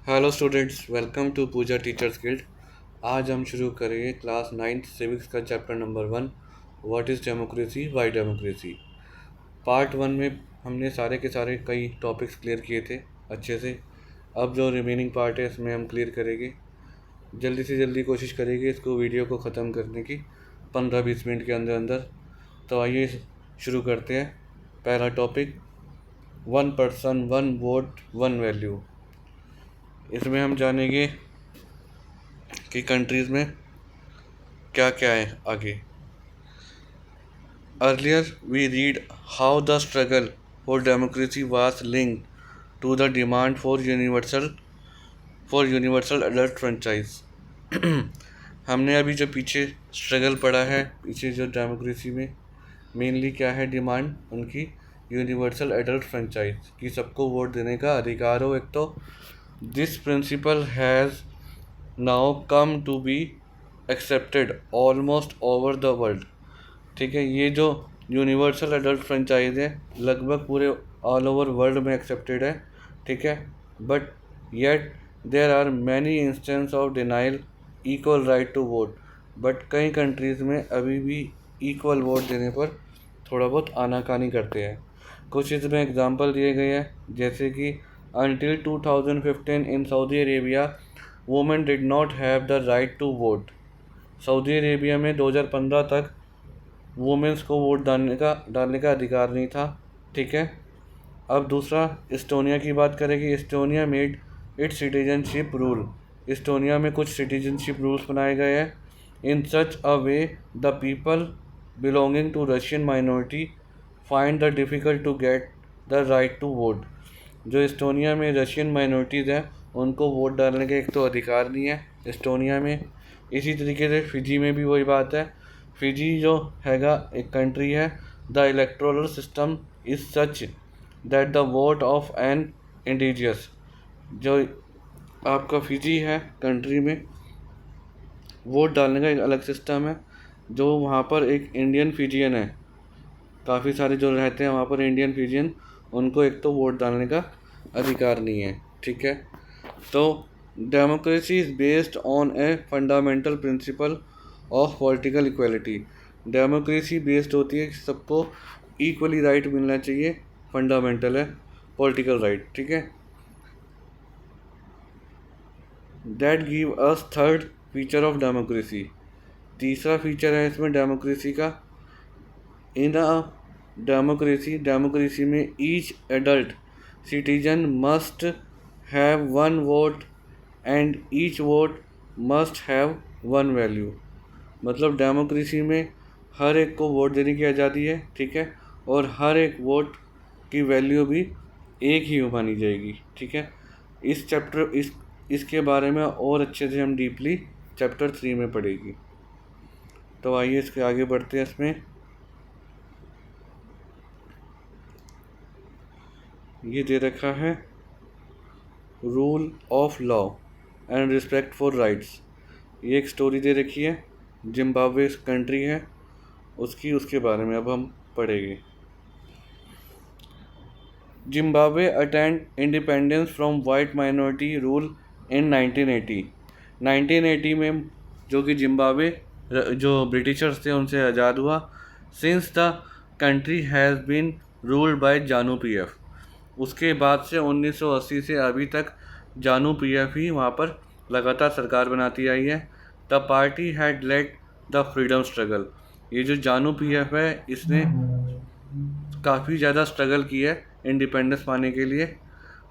Hello students, welcome to Pooja teachers guild. आज हम शुरू करेंगे क्लास 9th सिविक्स का chapter number 1, what is democracy, why democracy. Part 1 में हमने सारे के सारे कई टॉपिक्स क्लियर किए थे अच्छे से। अब जो रिमेनिंग पार्ट है इसमें हम क्लियर करेंगे। जल्दी से जल्दी कोशिश करेंगे इसको वीडियो को ख़त्म करने की 15-20 मिनट के अंदर अंदर। तो आइए शुरू करते हैं। पहला topic, one person one vote one value. इसमें हम जानेंगे कि कंट्रीज़ में क्या क्या है आगे। Earlier we read how the struggle for democracy was linked to the demand for universal adult franchise. हमने अभी जो पीछे स्ट्रगल पढ़ा है, पीछे जो डेमोक्रेसी में मेनली क्या है डिमांड उनकी, यूनिवर्सल एडल्ट फ्रेंचाइज कि सबको वोट देने का अधिकार हो। एक तो this principle has now come to be accepted almost over the world. ठीक है, ये जो यूनिवर्सल एडल्ट फ्रेंचाइज है लगभग पूरे ऑल ओवर वर्ल्ड में एक्सेप्टेड है। ठीक है, but yet there are many instance of denial equal right to vote. But कई कंट्रीज़ में अभी भी इक्वल वोट देने पर थोड़ा बहुत आनाकानी करते हैं। कुछ इसमें एग्जांपल दिए गए हैं, जैसे कि until 2015 in Saudi Arabia women did not have the right to vote। Saudi Arabia में 2015 तक वुमेंस को वोट डालने का अधिकार नहीं था। ठीक है, अब दूसरा इस्टोनिया की बात करेंगे। Estonia made its citizenship rule. Estonia में कुछ सिटीजनशिप रूल्स बनाए गए हैं। In such a way the people belonging to Russian minority find the difficult to get the right to vote. जो इस्टोनिया में रशियन माइनॉरिटीज़ हैं उनको वोट डालने का एक तो अधिकार नहीं है इस्टोनिया में। इसी तरीके से फिजी में भी वही बात है। फिजी जो हैगा एक कंट्री है, the electoral system is such that the vote of an indigenous. जो आपका फिजी है कंट्री में वोट डालने का एक अलग सिस्टम है। जो वहाँ पर एक इंडियन फिजियन है, काफ़ी सारे जो रहते हैं वहाँ पर इंडियन फिजियन, उनको एक तो वोट डालने का अधिकार नहीं है। ठीक है, तो democracy is based on a fundamental principle of political equality. Democracy based होती है कि सबको इक्वली राइट मिलना चाहिए, फंडामेंटल है पॉलिटिकल राइट। ठीक है, that give us third feature of democracy. तीसरा फीचर है इसमें डेमोक्रेसी का, इन अ डेमोक्रेसी में each adult citizen must have one vote and each vote must have one value. मतलब डेमोक्रेसी में हर एक को वोट देने की आज़ादी है। ठीक है, और हर एक वोट की वैल्यू भी एक ही मानी जाएगी। ठीक है, इसके बारे में और अच्छे से हम डीपली चैप्टर 3 में पढ़ेगी। तो आइए इसके आगे बढ़ते हैं। इसमें ये दे रखा है rule of law and respect for rights. ये एक स्टोरी दे रखी है, जिम्बाब्वे कंट्री है उसके बारे में अब हम पढ़ेंगे। Zimbabwe attend independence from white minority rule in 1980। 1980 में जो कि जिम्बाब्वे जो ब्रिटिशर्स थे उनसे आज़ाद हुआ। Since the country has been ruled by ZANU PF. उसके बाद से 1980 से अभी तक जानू पीएफ ही वहाँ पर लगातार सरकार बनाती आई है। The party had led the freedom struggle. ये जो जानू पीएफ है इसने काफ़ी ज़्यादा स्ट्रगल की है इंडिपेंडेंस पाने के लिए।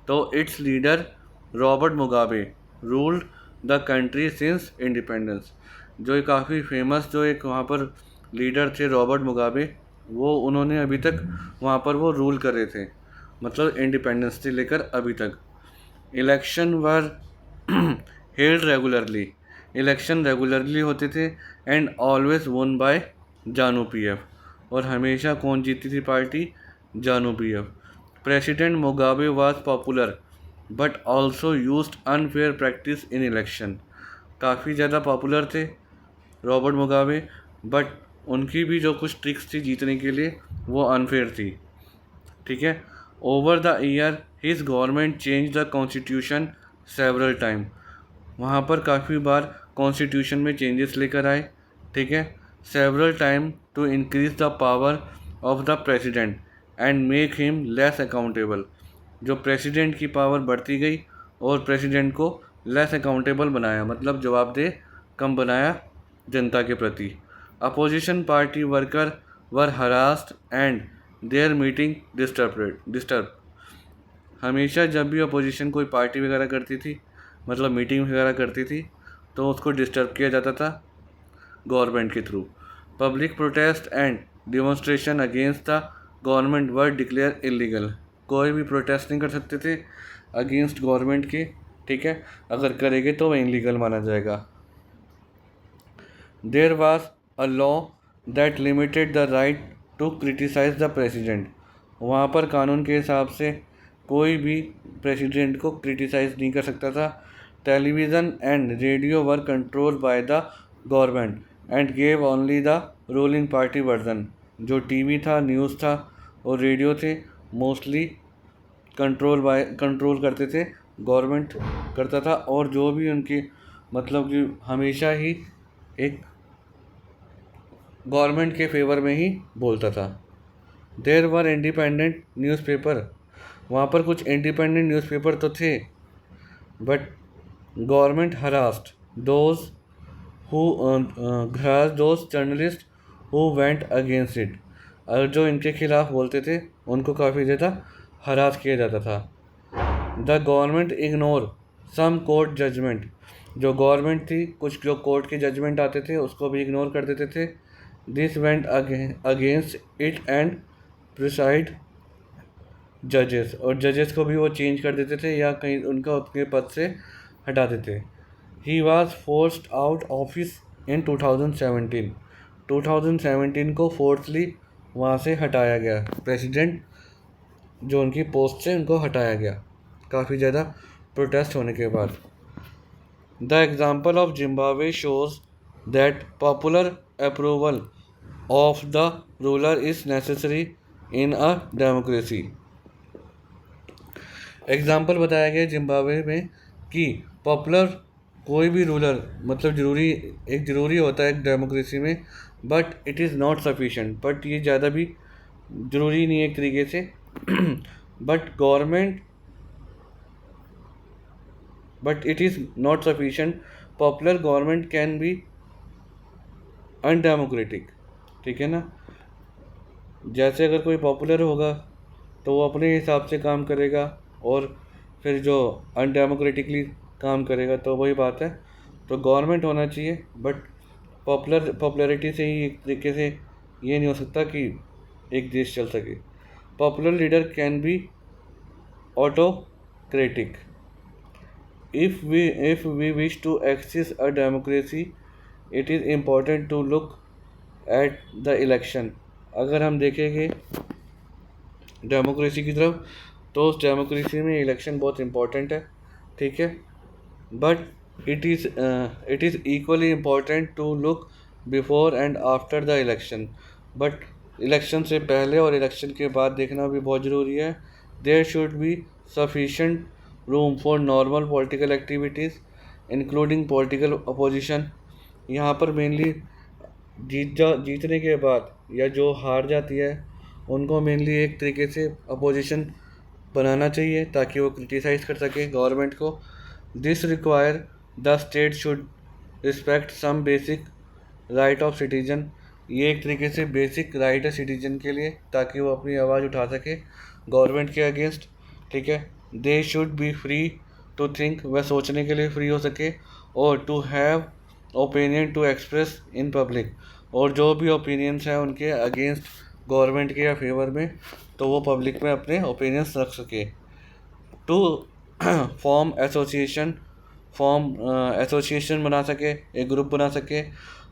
तो it's leader Robert Mugabe ruled the country since independence. जो काफ़ी फेमस जो एक वहाँ पर लीडर थे रॉबर्ट मुगाबे, वो उन्होंने अभी तक वहाँ पर वो रूल कर रहे थे, मतलब इंडिपेंडेंस से लेकर अभी तक। Election were held regularly. Election regularly होते थे एंड ऑलवेज वोन बाय जानू पीएफ। और हमेशा कौन जीती थी पार्टी? जानू PF. President Mugabe was popular but also used unfair practice in election. काफ़ी ज़्यादा पॉपुलर थे रॉबर्ट मुगाबे, बट उनकी भी जो कुछ ट्रिक्स थी जीतने के लिए वो अनफेयर थी। ठीक है, over the year his government change the constitution several time, वहाँ पर काफ़ी बार कॉन्स्टिट्यूशन में चेंजेस लेकर आए, ठीक है। Several time to increase the power of the president and make him less accountable. जो प्रेसिडेंट की पावर बढ़ती गई और प्रेसिडेंट को लेस अकाउंटेबल बनाया, मतलब जवाबदेह कम बनाया जनता के प्रति। Opposition party worker were harassed and their meeting disturb. हमेशा जब भी अपोजिशन कोई पार्टी वगैरह करती थी, मतलब मीटिंग वगैरह करती थी, तो उसको डिस्टर्ब किया जाता था गवर्नमेंट के through. Public protest and demonstration against the government were declare illegal. कोई भी प्रोटेस्ट नहीं कर सकते थे अगेंस्ट गवर्नमेंट के, ठीक है। अगर करेंगे तो वह इलीगल माना जाएगा। There was a law that limited the right to criticise the president. वहाँ पर कानून के हिसाब से कोई भी प्रेसिडेंट को क्रिटिसाइज नहीं कर सकता था। Television and radio were controlled by the government and gave only the ruling party version. जो टीवी था, न्यूज़ था और रेडियो थे, मोस्टली कंट्रोल करते थे, गवर्नमेंट करता था, और जो भी उनकी मतलब कि हमेशा ही एक गवर्नमेंट के फेवर में ही बोलता था। There were independent newspaper. वहाँ पर कुछ इंडिपेंडेंट न्यूज़पेपर तो थे, but government harassed those those journalist who went against it. और जो इनके खिलाफ बोलते थे उनको काफ़ी ज़्यादा हरास किया जाता था। The government ignore some court judgment. जो गवर्नमेंट थी, कुछ जो कोर्ट के जजमेंट आते थे उसको भी इग्नोर कर देते थे। This went against it and preside जजेस। और जजेस को भी वो चेंज कर देते थे या कहीं उनका अपने पद से हटा देते। He was forced out office in 2017। 2017 को फोर्सली वहाँ से हटाया गया, प्रेसिडेंट जो उनकी पोस्ट से उनको हटाया गया काफ़ी ज़्यादा प्रोटेस्ट होने के बाद। The example of Zimbabwe shows that popular approval of the ruler is necessary in a democracy. Example बताया गया जिम्बाब्वे में कि पॉपुलर कोई भी रूलर मतलब ज़रूरी होता है एक डेमोक्रेसी में, but it is not sufficient. But ये ज़्यादा भी ज़रूरी नहीं है एक तरीके से। But it is not sufficient. Popular government can be undemocratic, ठीक है ना। जैसे अगर कोई पॉपुलर होगा तो वो अपने हिसाब से काम करेगा, और फिर जो अनडेमोक्रेटिकली काम करेगा तो वही बात है। तो गवर्नमेंट होना चाहिए, बट पॉपुलैरिटी से ही एक तरीके से ये नहीं हो सकता कि एक देश चल सके। Popular leader can be autocratic. If we wish to access a democracy, it is important to look at the election। अगर हम देखेंगे डेमोक्रेसी की तरफ तो उस डेमोक्रेसी में इलेक्शन बहुत इम्पोर्टेंट है, ठीक है। But it is equally important to look before and after the election. But election से पहले और इलेक्शन के बाद देखना भी बहुत ज़रूरी है। There should be sufficient room for normal political activities including political opposition. यहाँ पर मेनली जीतने के बाद या जो हार जाती है उनको मेनली एक तरीके से अपोजिशन बनाना चाहिए ताकि वो क्रिटिसाइज़ कर सके गवर्नमेंट को। This require the state should respect some basic right of citizen. ये एक तरीके से बेसिक राइट है सिटीजन के लिए ताकि वो अपनी आवाज़ उठा सके गवर्नमेंट के अगेंस्ट, ठीक है। They should be free to think, वह सोचने के लिए फ्री हो सके, और to have opinion to express in public. और जो भी ओपिनियंस हैं उनके अगेंस्ट गवर्नमेंट के या फेवर में, तो वो पब्लिक में अपने ओपिनियंस रख सके। टू फॉर्म एसोसिएशन बना सके, एक ग्रुप बना सके।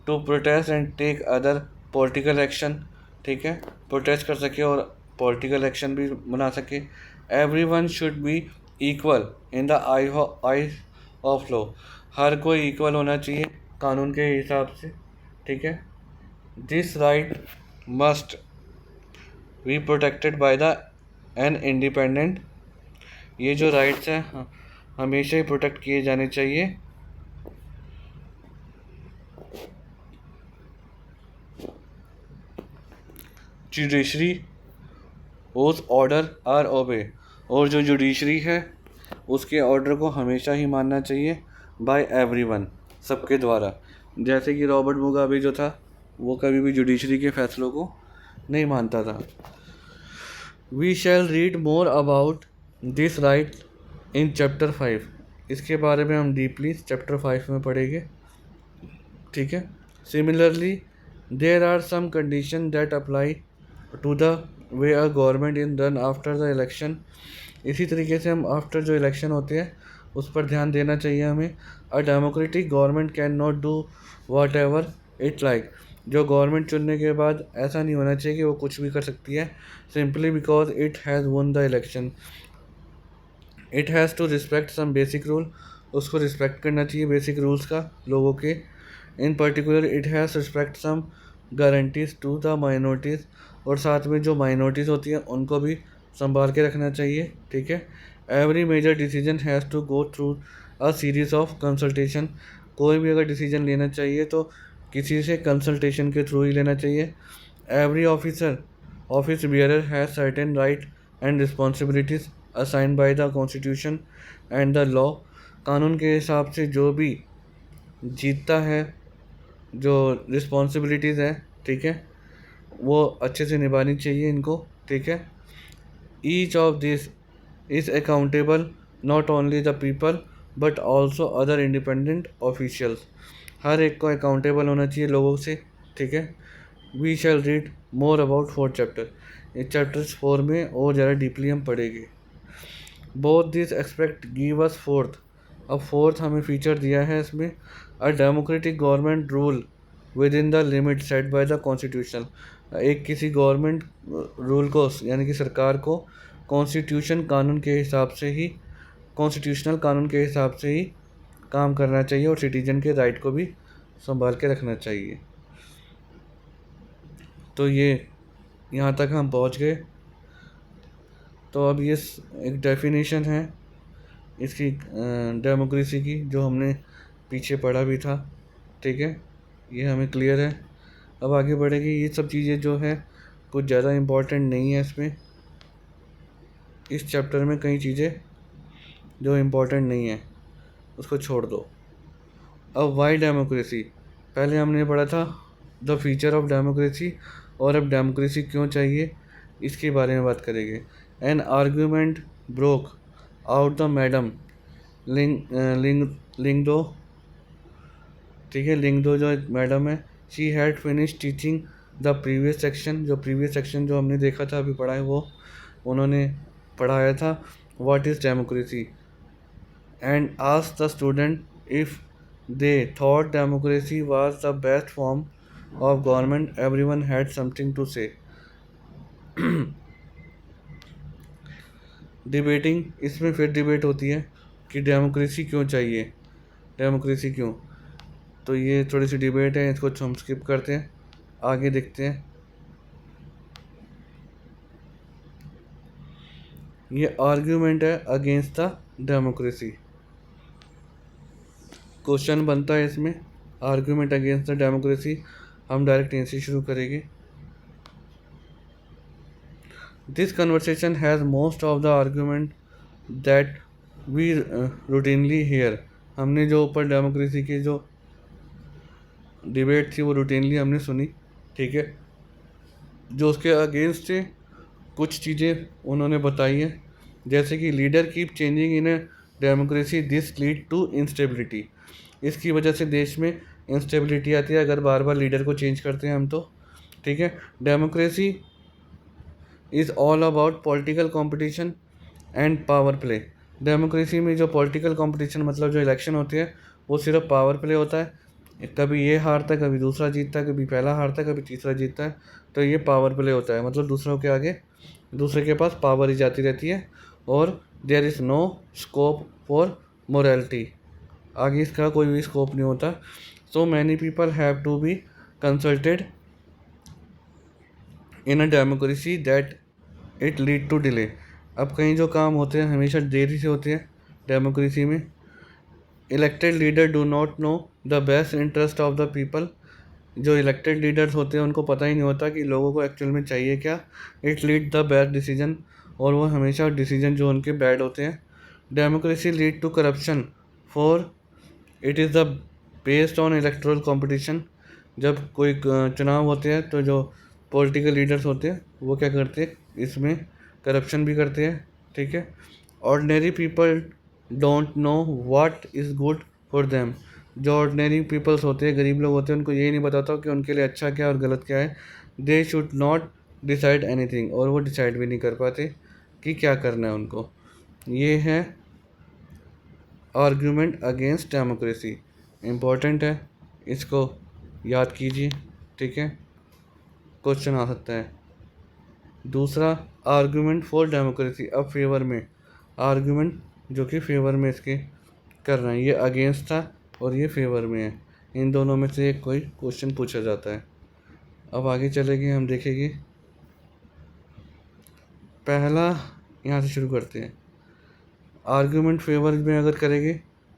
To protest and take other political action, ठीक है, प्रोटेस्ट कर सके और पॉलिटिकल एक्शन भी बना सके। Everyone should be equal in the eye of law. हर कोई इक्वल होना चाहिए कानून के हिसाब से, ठीक है। This right must be protected by the an independent. ये जो राइट्स हैं हमेशा ही प्रोटेक्ट किए जाने चाहिए। जुडिशरी होज ऑर्डर आर ओबे, और जो जुडिशरी है उसके ऑर्डर को हमेशा ही मानना चाहिए बाय एवरीवन, सबके द्वारा। जैसे कि रॉबर्ट मुगाबे जो था वो कभी भी जुडिशरी के फैसलों को नहीं मानता था। We shall read more about this right in chapter 5, इसके बारे में हम डीपली चैप्टर 5 में पढ़ेंगे, ठीक है। Similarly there are some condition that apply to the way a government in run after the election, इसी तरीके से हम आफ्टर जो इलेक्शन होते हैं उस पर ध्यान देना चाहिए हमें। अ democratic government can not do watt ever it like, जो गवर्नमेंट चुनने के बाद ऐसा नहीं होना चाहिए कि वो कुछ भी कर सकती है, simply because it has won the election. It has to respect some basic rule, उसको रिस्पेक्ट करना चाहिए बेसिक रूल्स का लोगों के। In particular it has respect some guarantees to the minorities, और साथ में जो माइनॉरिटीज़ होती हैं उनको भी संभाल के रखना चाहिए, ठीक है। Every major decision has to go through a series of consultation, कोई भी अगर डिसीजन लेना चाहिए तो किसी से कंसल्टेशन के थ्रू ही लेना चाहिए। Every office bearer has certain right and responsibilities assigned by the constitution and the law, कानून के हिसाब से जो भी जीतता है, जो रिस्पॉन्सिबिलिटीज़ है, ठीक है, वो अच्छे से निभानी चाहिए इनको, ठीक है। Each of this is accountable not only the people but also other independent officials, हर एक को अकाउंटेबल होना चाहिए लोगों से, ठीक है। We shall read more about 4 chapter, इस चैप्टर्स 4 में और ज़्यादा डीपली हम पढ़ेंगे। Both this expect give us fourth, अब फोर्थ हमें फीचर दिया है इसमें, a democratic government rule within the limit set by the constitution, एक किसी गवर्नमेंट रूल को यानी कि सरकार को कॉन्स्टिट्यूशन कानून के हिसाब से ही, कॉन्स्टिट्यूशनल कानून के हिसाब से ही काम करना चाहिए और सिटीजन के राइट को भी संभाल के रखना चाहिए। तो ये यहाँ तक हम पहुँच गए। तो अब ये एक डेफिनेशन है इसकी डेमोक्रेसी की, जो हमने पीछे पढ़ा भी था, ठीक है, ये हमें क्लियर है। अब आगे बढ़ेगी, ये सब चीज़ें जो है कुछ ज़्यादा इम्पोर्टेंट नहीं है इसमें, इस चैप्टर में कई चीज़ें जो इम्पोर्टेंट नहीं है उसको छोड़ दो। अब वाई डेमोक्रेसी, पहले हमने पढ़ा था द फीचर ऑफ डेमोक्रेसी, और अब डेमोक्रेसी क्यों चाहिए इसके बारे में बात करेंगे। An argument broke out the madam Lyngdoh, ठीक है, लिंगदो जो मैडम है, she had finish teaching the previous section, जो प्रीवियस सेक्शन जो हमने देखा था अभी पढ़ा है वो उन्होंने पढ़ाया था, what is democracy, and asked the student if they thought democracy was the best form of government. Everyone had something to say. Debating, इसमें फिर डिबेट होती है कि डेमोक्रेसी क्यों चाहिए, डेमोक्रेसी क्यों, तो ये थोड़ी सी डिबेट है, इसको हम स्किप करते हैं, आगे देखते हैं। ये आर्ग्यूमेंट है अगेंस्ट द डेमोक्रेसी, क्वेश्चन बनता है इसमें, आर्ग्यूमेंट अगेंस्ट द डेमोक्रेसी, हम डायरेक्ट यहीं से शुरू करेंगे। This conversation has most of the argument that we routinely hear, हमने जो ऊपर डेमोक्रेसी की जो डिबेट थी वो रूटीनली हमने सुनी, ठीक है। जो उसके अगेंस्ट थे कुछ चीज़ें उन्होंने बताई हैं, जैसे कि leader keep changing in a democracy, this lead to instability, इसकी वजह से देश में इंस्टेबिलिटी आती है अगर बार बार लीडर को चेंज करते हैं हम तो, ठीक है। Democracy is all about political competition and power play, democracy में जो पॉलिटिकल कंपटीशन मतलब जो इलेक्शन होते हैं वो सिर्फ पावर प्ले होता है, कभी ये हारता है, कभी दूसरा जीतता है, कभी पहला हारता है, कभी तीसरा जीतता है, तो ये पावर प्ले होता है, मतलब दूसरों के आगे दूसरे के पास पावर ही जाती रहती है, और there is no scope for morality, आगे इसका कोई भी स्कोप नहीं होता। So many people have to be consulted in a democracy that it lead to delay, अब कहीं जो काम होते हैं हमेशा देरी से होते हैं, डेमोक्रेसी में। Elected leader do not know the best interest of the people. जो इलेक्टेड लीडर्स होते हैं उनको पता ही नहीं होता कि लोगों को एक्चुअल में चाहिए क्या। It lead the bad decision, और वो हमेशा डिसीजन जो उनके बैड होते हैं। Democracy lead to corruption for it is the based on electoral competition. जब कोई चुनाव होते हैं तो जो पॉलिटिकल लीडर्स होते हैं वो क्या करते हैं, इसमें करप्शन भी करते हैं, ठीक है। Ordinary people don't know what is good for them. जो ऑर्डिनरी पीपल्स होते हैं, गरीब लोग होते हैं, उनको यही नहीं बताता कि उनके लिए अच्छा क्या और गलत क्या है। They should not decide anything, और वो डिसाइड भी नहीं कर पाते कि क्या करना है उनको। ये है आर्ग्यूमेंट अगेंस्ट डेमोक्रेसी। इम्पॉर्टेंट है, इसको याद कीजिए, ठीक है, क्वेश्चन आ सकता है। दूसरा आर्ग्यूमेंट फॉर डेमोक्रेसी, अब फेवर में आर्ग्यूमेंट जो कि फेवर में इसके कर रहे हैं। ये अगेंस्ट था और ये फेवर में है, इन दोनों में से एक कोई क्वेश्चन पूछा जाता है। अब आगे चलेंगे, हम देखेंगे। पहला यहाँ से शुरू करते हैं। आर्ग्यूमेंट फेवर में अगर करेंगे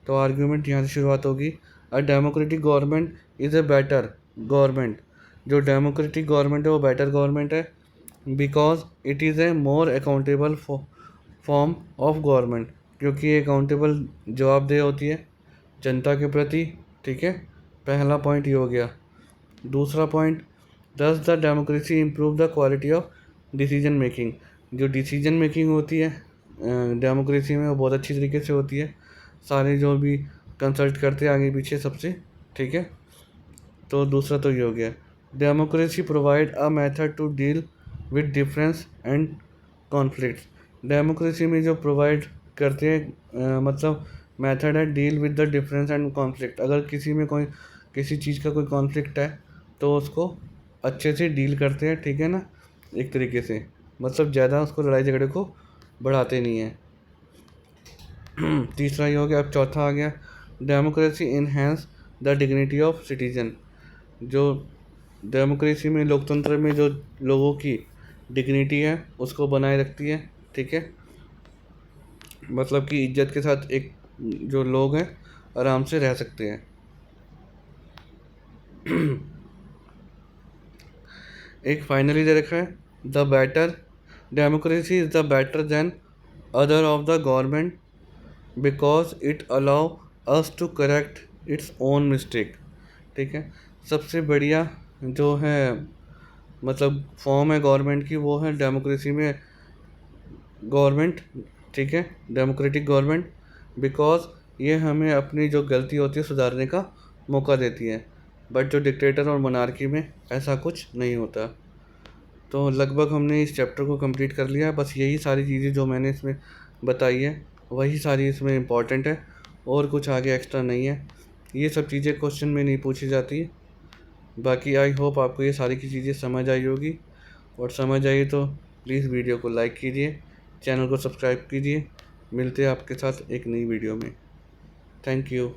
तो आर्ग्यूमेंट यहाँ से शुरुआत होगी। अ democratic government is a better government. जो डेमोक्रेटिक गवर्नमेंट है वो बेटर गवर्नमेंट है, because it is a more accountable form of government, क्योंकि ये अकाउंटेबल जवाबदेह होती है जनता के प्रति, ठीक है। पहला पॉइंट ये हो गया। दूसरा पॉइंट, दस the democracy improve the quality of decision making. जो डिसीजन मेकिंग होती है डेमोक्रेसी में वो बहुत अच्छी तरीके से होती है, सारे जो भी कंसल्ट करते हैं आगे पीछे सबसे, ठीक है। तो दूसरा तो ये हो गया। Democracy provide a method to deal with difference and conflicts. Democracy में जो प्रोवाइड करते हैं मतलब मेथड है deal with the difference and conflict. अगर किसी में कोई किसी चीज़ का कोई कॉन्फ्लिक्ट है तो उसको अच्छे से डील करते हैं, ठीक है ना, एक तरीके से, मतलब ज़्यादा उसको लड़ाई झगड़े को बढ़ाते नहीं हैं। तीसरा ये हो गया। अब चौथा आ गया, democracy enhance the dignity of citizen. जो डेमोक्रेसी में, लोकतंत्र में जो लोगों की डिग्निटी है उसको बनाए रखती है, ठीक है। मतलब कि इज्जत के साथ एक जो लोग हैं आराम से रह सकते हैं। एक फाइनली दे रखा है, the better democracy is the better than other of the government because it allow us to correct its own mistake, ठीक है। सबसे बढ़िया जो है मतलब फॉर्म है गवर्नमेंट की वो है डेमोक्रेसी में गवर्नमेंट, ठीक है, डेमोक्रेटिक गवर्नमेंट, बिकॉज ये हमें अपनी जो गलती होती है सुधारने का मौका देती है। बट जो डिक्टेटर और मोनार्की में ऐसा कुछ नहीं होता। तो लगभग हमने इस चैप्टर को कंप्लीट कर लिया है। बस यही सारी चीज़ें जो मैंने इसमें बताई है वही सारी इसमें इम्पॉर्टेंट है, और कुछ आगे एक्स्ट्रा नहीं है। ये सब चीज़ें क्वेश्चन में नहीं पूछी जाती है। बाकी आई होप आपको ये सारी की चीज़ें समझ आई होगी, और समझ आई तो प्लीज़ वीडियो को लाइक कीजिए, चैनल को सब्सक्राइब कीजिए। मिलते हैं आपके साथ एक नई वीडियो में। Thank you.